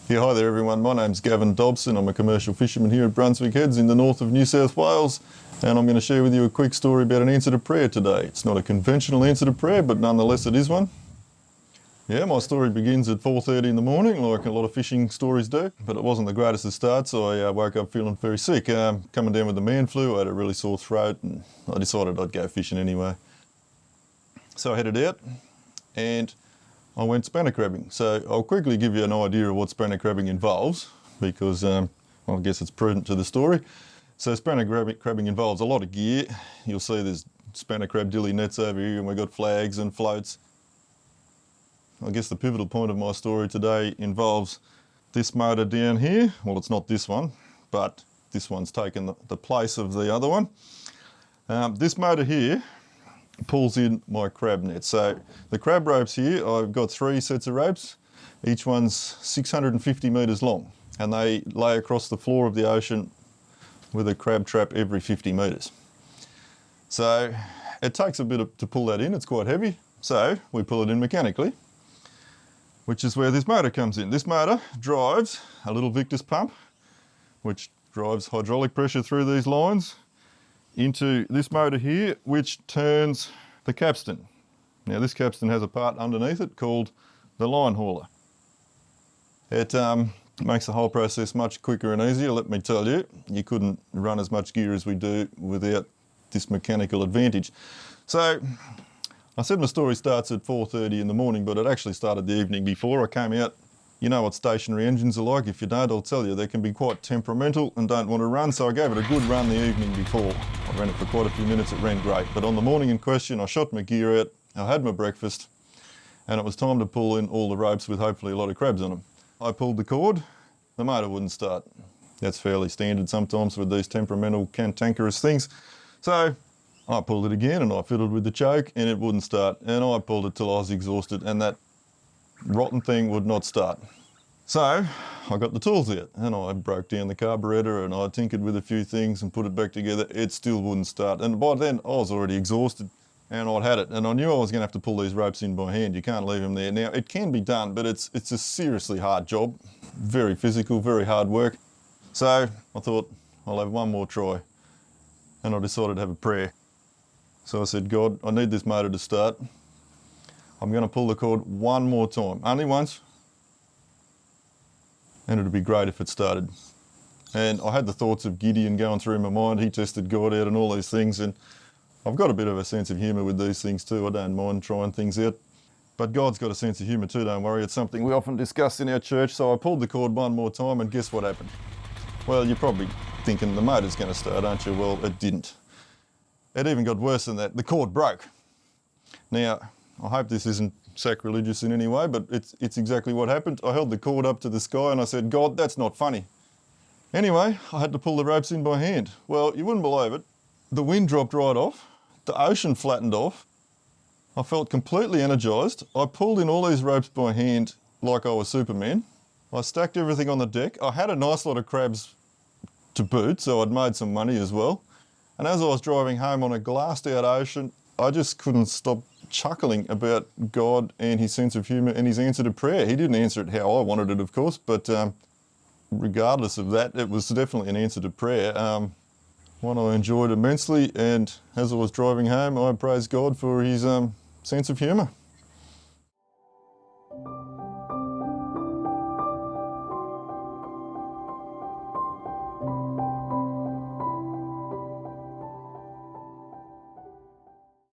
Yeah, hi there everyone. My name's Gavin Dobson. I'm a commercial fisherman here at Brunswick Heads in the north of New South Wales, and I'm going to share with you a quick story about an answer to prayer today. It's not a conventional answer to prayer, but nonetheless it is one. Yeah, my story begins at 4:30 in the morning, like a lot of fishing stories do, but it wasn't the greatest of starts. I woke up feeling very sick, coming down with the man flu. I had a really sore throat, and I decided I'd go fishing anyway. So I headed out, and I went spanner crabbing. So I'll quickly give you an idea of what spanner crabbing involves because I guess it's prudent to the story. So spanner crabbing involves a lot of gear. You'll see there's spanner crab dilly nets over here, and we've got flags and floats. I guess the pivotal point of my story today involves this motor down here. Well, it's not this one, but this one's taken the place of the other one. This motor here pulls in my crab net. So the crab ropes here, I've got 3 sets of ropes. Each one's 650 metres long, and they lay across the floor of the ocean with a crab trap every 50 metres. So it takes a bit to pull that in. It's quite heavy. So we pull it in mechanically, which is where this motor comes in. This motor drives a little Victus pump, which drives hydraulic pressure through these lines into this motor here, which turns the capstan. Now this capstan has a part underneath it called the line hauler. It makes the whole process much quicker and easier. Let me tell you, you couldn't run as much gear as we do without this mechanical advantage. So I said my story starts at 4:30 in the morning, but it actually started the evening before. I came out. You know what stationary engines are like. If you don't, I'll tell you, they can be quite temperamental and don't want to run, so I gave it a good run the evening before. I ran it for quite a few minutes, it ran great. But on the morning in question, I shot my gear out, I had my breakfast, and it was time to pull in all the ropes with hopefully a lot of crabs on them. I pulled the cord, the motor wouldn't start. That's fairly standard sometimes with these temperamental, cantankerous things. So I pulled it again and I fiddled with the choke and it wouldn't start. And I pulled it till I was exhausted and that rotten thing would not start. So I got the tools out and I broke down the carburetor and I tinkered with a few things and put it back together. It still wouldn't start. And by then I was already exhausted and I'd had it. And I knew I was going to have to pull these ropes in by hand. You can't leave them there. Now it can be done, but it's a seriously hard job. Very physical, very hard work. So I thought I'll have one more try. And I decided to have a prayer. So I said, God, I need this motor to start. I'm going to pull the cord one more time, only once, and it'd be great if it started. And I had the thoughts of Gideon going through my mind. He tested God out and all these things, and I've got a bit of a sense of humour with these things too. I don't mind trying things out. But God's got a sense of humour too, don't worry. It's something we often discuss in our church. So I pulled the cord one more time, and guess what happened? Well, you're probably thinking the motor's going to start, aren't you? Well, it didn't. It even got worse than that. The cord broke. Now, I hope this isn't sacrilegious in any way, but it's exactly what happened. I held the cord up to the sky and I said, God, that's not funny. Anyway, I had to pull the ropes in by hand. Well, you wouldn't believe it. The wind dropped right off. The ocean flattened off. I felt completely energised. I pulled in all these ropes by hand like I was Superman. I stacked everything on the deck. I had a nice lot of crabs to boot, so I'd made some money as well. And as I was driving home on a glassed out ocean, I just couldn't stop chuckling about God and his sense of humour and his answer to prayer. He didn't answer it how I wanted it, of course, but regardless of that, it was definitely an answer to prayer. One I enjoyed immensely, and as I was driving home, I praised God for his sense of humour.